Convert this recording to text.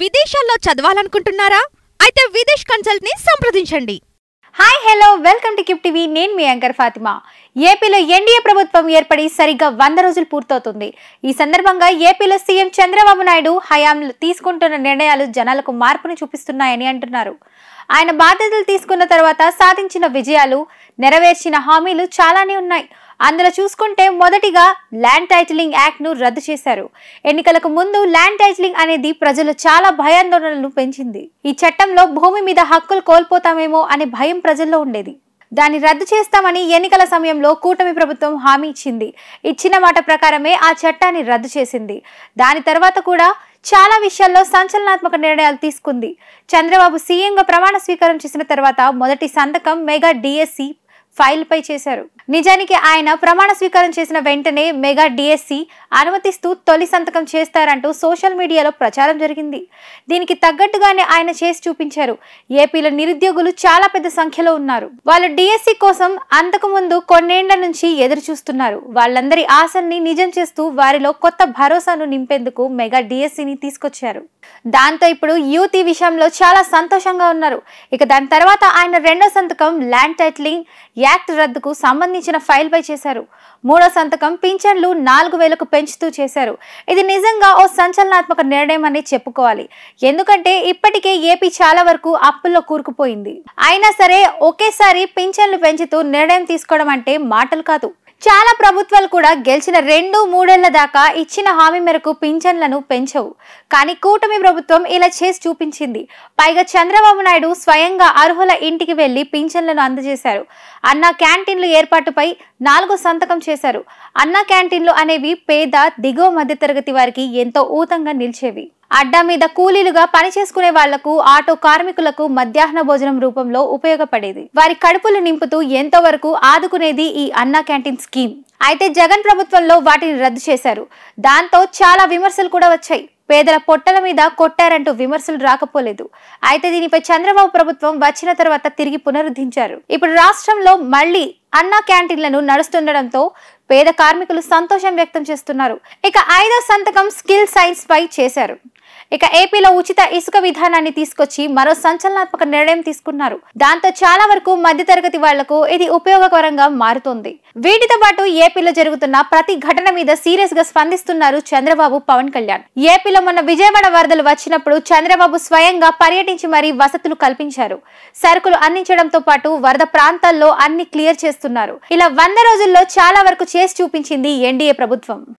విదేశాల్లో చదవాలనుకుంటున్నారా? అయితే విదేశ్ కన్సల్ట్ ని సంప్రదించండి. Hi hello welcome to keep TV. నేను మీ యాంకర్ ఫాతిమా. ఏపీలో ఎన్డీఏ ప్రభుత్వం ఏర్పడి సరిగ్గా 100 రోజులు పూర్తవుతుంది. ఈ సందర్భంగా ఏపీలో సీఎం చంద్రబాబు నాయుడు హయాంలో తీసుకుంటున్న నిర్ణయాలు జనాలకు మార్పును చూపిస్తున్నాయని అంటున్నారు. ఆయన బాధ్యతలు తీసుకున్న తర్వాత సాధించిన విజయాలు, నెరవేర్చిన హామీలు చాలానే ఉన్నాయి. అందులో చూసుకుంటే మొదటిగా ల్యాండ్ టైటిలింగ్ యాక్ట్ ను రద్దు చేశారు. ఎన్నికలకు ముందు ల్యాండ్ టైటిలింగ్ అనేది ప్రజలు చాలా భయాందోళనలు పెంచింది. ఈ చట్టంలో భూమి మీద హక్కులు కోల్పోతామేమో అనే భయం ప్రజల్లో ఉండేది. దాన్ని రద్దు చేస్తామని ఎన్నికల సమయంలో కూటమి ప్రభుత్వం హామీ ఇచ్చింది. ఇచ్చిన మాట ప్రకారమే ఆ చట్టాన్ని రద్దు చేసింది. దాని తర్వాత కూడా చాలా విషయాల్లో సంచలనాత్మక నిర్ణయాలు తీసుకుంది. చంద్రబాబు సీఎంగా ప్రమాణ స్వీకారం చేసిన తర్వాత మొదటి సంతకం మెగా డిఎస్సి ఫైల్ పై చేశారు. నిజానికి ఆయన ప్రమాణ స్వీకారం చేసిన వెంటనే మెగా డిఎస్సి అనుమతిస్తూ తొలి సంతకం చేస్తారంటూ సోషల్ మీడియాలో ప్రచారం జరిగింది. దీనికి తగ్గట్టుగానే ఆయన చేసి చూపించారు. ఏపీలో నిరుద్యోగులు చాలా పెద్ద సంఖ్యలో ఉన్నారు. వాళ్ళు డిఎస్సి కోసం అంతకు ముందు కొన్నేళ్ల నుంచి ఎదురు చూస్తున్నారు. వాళ్ళందరి ఆశల్ని నిజం చేస్తూ వారిలో కొత్త భరోసాను నింపేందుకు మెగా డిఎస్సిని తీసుకొచ్చారు. దాంతో ఇప్పుడు యూత్ ఈ విషయంలో చాలా సంతోషంగా ఉన్నారు. ఇక దాని తర్వాత ఆయన రెండో సంతకం ల్యాండ్ టైటిలింగ్ యాక్ట్ రద్దుకు సంబంధించిన ఫైల్ పై చేశారు. మూడో సంతకం పింఛన్లు 4,000కు పెంచుతూ చేశారు. ఇది నిజంగా ఓ సంచలనాత్మక నిర్ణయం అని చెప్పుకోవాలి. ఎందుకంటే ఇప్పటికే ఏపీ చాలా వరకు అప్పుల్లో కూరుకుపోయింది. అయినా సరే ఒకేసారి పింఛన్లు పెంచుతూ నిర్ణయం తీసుకోవడం అంటే మాటలు కాదు. చాలా ప్రభుత్వాలు కూడా గెలిచిన 2-3 ఏళ్ల దాకా ఇచ్చిన హామీ మేరకు పింఛన్లను పెంచవు. కానీ కూటమి ప్రభుత్వం ఇలా చేసి చూపించింది. పైగా చంద్రబాబు నాయుడు స్వయంగా అర్హుల ఇంటికి వెళ్లి పింఛన్లను అందజేశారు. అన్నా క్యాంటీన్లు ఏర్పాటుపై 4వ సంతకం చేశారు. అన్నా క్యాంటీన్లు అనేవి పేద దిగువ మధ్యతరగతి వారికి ఎంతో ఊతంగా నిలిచేవి. అడ్డా మీద కూలీలుగా పనిచేసుకునే వాళ్లకు, ఆటో కార్మికులకు మధ్యాహ్న భోజనం రూపంలో ఉపయోగపడేది. వారి కడుపులు నింపుతూ ఎంతో వరకు ఆదుకునేది ఈ అన్నా క్యాంటీన్ స్కీమ్. అయితే జగన్ ప్రభుత్వంలో వాటిని రద్దు చేశారు. దాంతో చాలా విమర్శలు కూడా వచ్చాయి. పేదల పొట్టల మీద కొట్టారంటూ విమర్శలు రాకపోలేదు. అయితే దీనిపై చంద్రబాబు ప్రభుత్వం వచ్చిన తర్వాత తిరిగి పునరుద్ధరించారు. ఇప్పుడు రాష్ట్రంలో మళ్లీ అన్నా క్యాంటీన్లను నడుస్తుండడంతో పేద కార్మికులు సంతోషం వ్యక్తం చేస్తున్నారు. ఇక 5వ సంతకం స్కిల్ సైన్స్ పై చేశారు. ఇక ఏపీలో ఉచిత ఇసుక విధానాన్ని తీసుకొచ్చి మరో సంచలనాత్మక నిర్ణయం తీసుకున్నారు. దాంతో చాలా వరకు మధ్యతరగతి వాళ్లకు ఇది ఉపయోగకరంగా మారుతోంది. వీటితో పాటు ఏపీలో జరుగుతున్న ప్రతి ఘటన మీద సీరియస్ గా స్పందిస్తున్నారు చంద్రబాబు, పవన్ కళ్యాణ్. ఏపీలో మొన్న విజయవాడ వరదలు వచ్చినప్పుడు చంద్రబాబు స్వయంగా పర్యటించి మరీ వసతులు కల్పించారు. సరుకులు అందించడంతో పాటు వరద ప్రాంతాల్లో అన్ని క్లియర్ చేస్తున్నారు. ఇలా 100 రోజుల్లో చాలా వరకు చేసి చూపించింది ఎన్డీఏ ప్రభుత్వం.